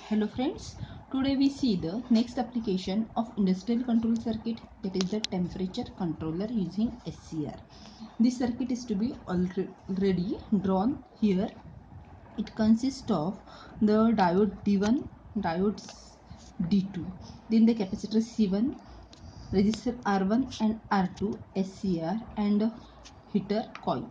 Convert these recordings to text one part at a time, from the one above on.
Hello friends, today we see the next application of industrial control circuit, that is the temperature controller using SCR. This circuit is to be already drawn here. It consists of the diode D1, diode D2, then the capacitor C1, resistor R1 and R2, SCR and a heater coil.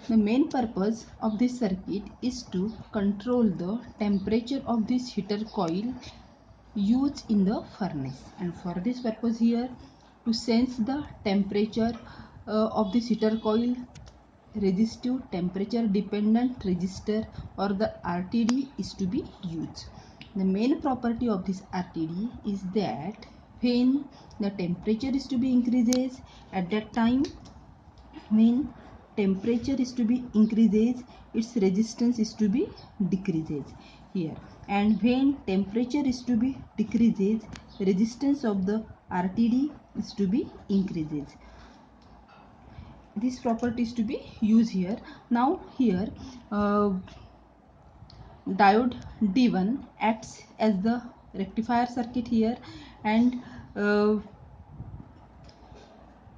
The main purpose of this circuit is to control the temperature of this heater coil used in the furnace, and for this purpose here, to sense the temperature of this heater coil, resistive temperature dependent resistor or the RTD is to be used. The main property of this RTD is that when the temperature is to be increases, at that time when temperature is to be increases, its resistance is to be decreases here, and when temperature is to be decreases, resistance of the RTD is to be increases. This property is to be used here. Now here diode D1 acts as the rectifier circuit here, and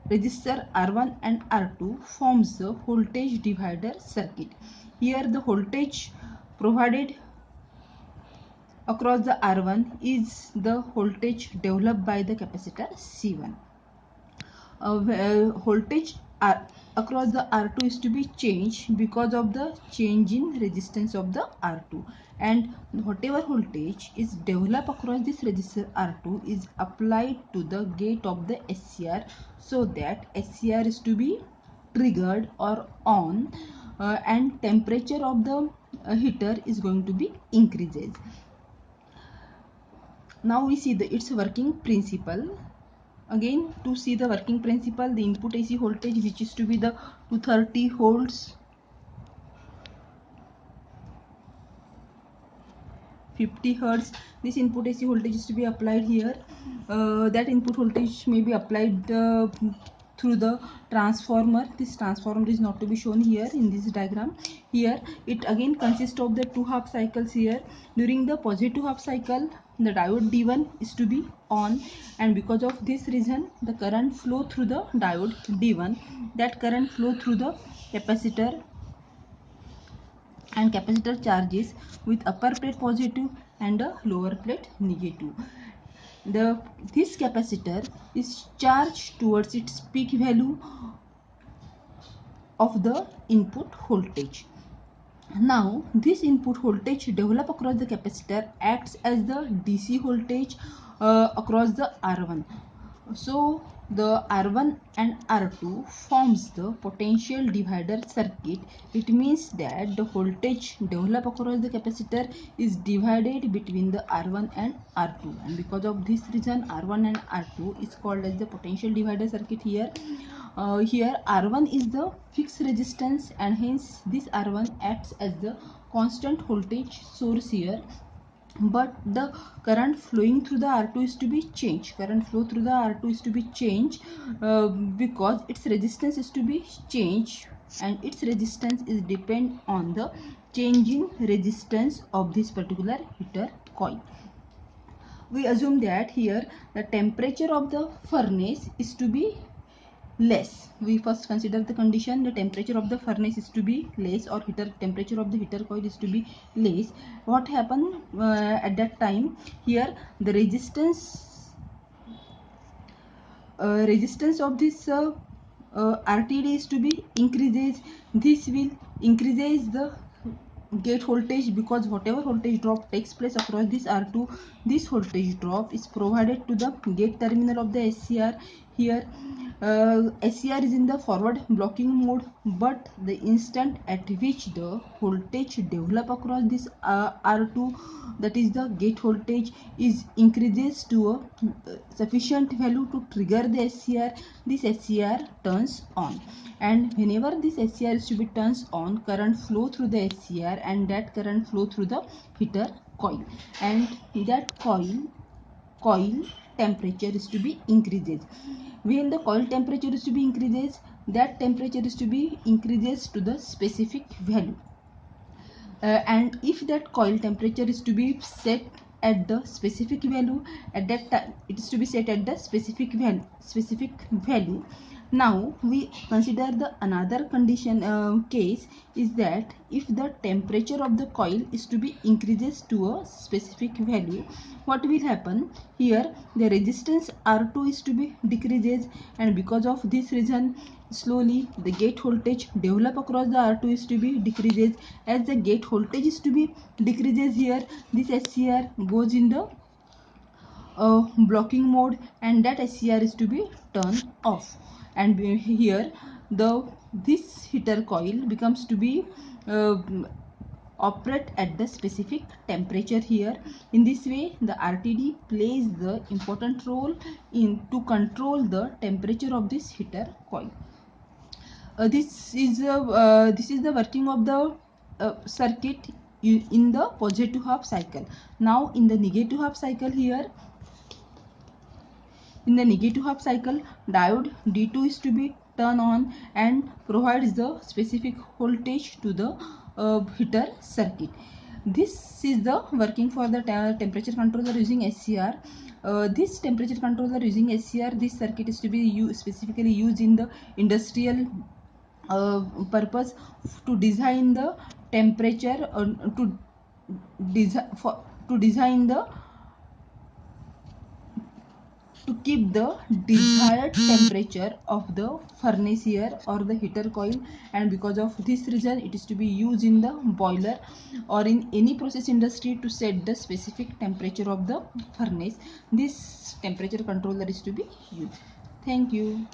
resistor R1 and R2 forms the voltage divider circuit. Here the voltage provided across the R1 is the voltage developed by the capacitor C1. Voltage across the R2 is to be changed because of the change in resistance of the R2, and whatever voltage is developed across this resistor R2 is applied to the gate of the SCR, so that SCR is to be triggered or on, and temperature of the heater is going to be increases. Now we see its working principle. Again, to see the working principle, the input AC voltage, which is to be the 230 volts, 50 hertz, this input AC voltage is to be applied here. That input voltage may be applied through the transformer. This transformer is not to be shown here in this diagram. Here it again consists of the two half cycles here. During the positive half cycle, the diode D1 is to be on, and because of this reason the current flow through the diode D1, that current flow through the capacitor, and capacitor charges with upper plate positive and a lower plate negative. This capacitor is charged towards its peak value of the input voltage. Now this input voltage developed across the capacitor acts as the DC voltage across the R1. So the R1 and R2 forms the potential divider circuit. It means that the voltage developed across the capacitor is divided between the R1 and R2, and because of this reason R1 and R2 is called as the potential divider circuit here. Here R1 is the fixed resistance, and hence this R1 acts as the constant voltage source here, but the current flowing through the R2 is to be changed. Current flow through the R2 is to be changed because its resistance is to be changed, and its resistance is depend on the changing resistance of this particular heater coil. We assume that here the temperature of the furnace is to be less. We first consider the condition, the temperature of the furnace is to be less, or temperature of the heater coil is to be less. What happen at that time? Here the resistance of this RTD is to be increases. This will increases the gate voltage, because whatever voltage drop takes place across this R2, this voltage drop is provided to the gate terminal of the SCR. Here SCR is in the forward blocking mode, but the instant at which the voltage develop across this R2, that is the gate voltage, is increases to a sufficient value to trigger the SCR, this SCR turns on, and whenever this SCR is to be turns on, current flow through the SCR, and that current flow through the heater coil, and that coil temperature is to be increases. When the coil temperature is to be increases, that temperature is to be increases to the specific value. and if that coil temperature is to be set at the specific value, at that time it is to be set at the specific value. Now we consider the another condition case is that if the temperature of the coil is to be increases to a specific value, what will happen here? The resistance R2 is to be decreases, and because of this reason slowly the gate voltage develop across the R2 is to be decreases. As the gate voltage is to be decreases here, this SCR goes in the blocking mode, and that SCR is to be turned off, and here the this heater coil becomes to be uh, operate at the specific temperature here. In this way the RTD plays the important role in to control the temperature of this heater coil. This is the working of the circuit in the positive half cycle. Now in the negative half cycle here, in the negative half cycle, diode D2 is to be turned on and provides the specific voltage to the heater circuit. This is the working for the temperature controller using SCR. This temperature controller using SCR, this circuit is to be specifically used in the industrial purpose to design the temperature to design for to design the to keep the desired temperature of the furnace here or the heater coil, and because of this reason it is to be used in the boiler or in any process industry to set the specific temperature of the furnace. This temperature controller is to be used. Thank you.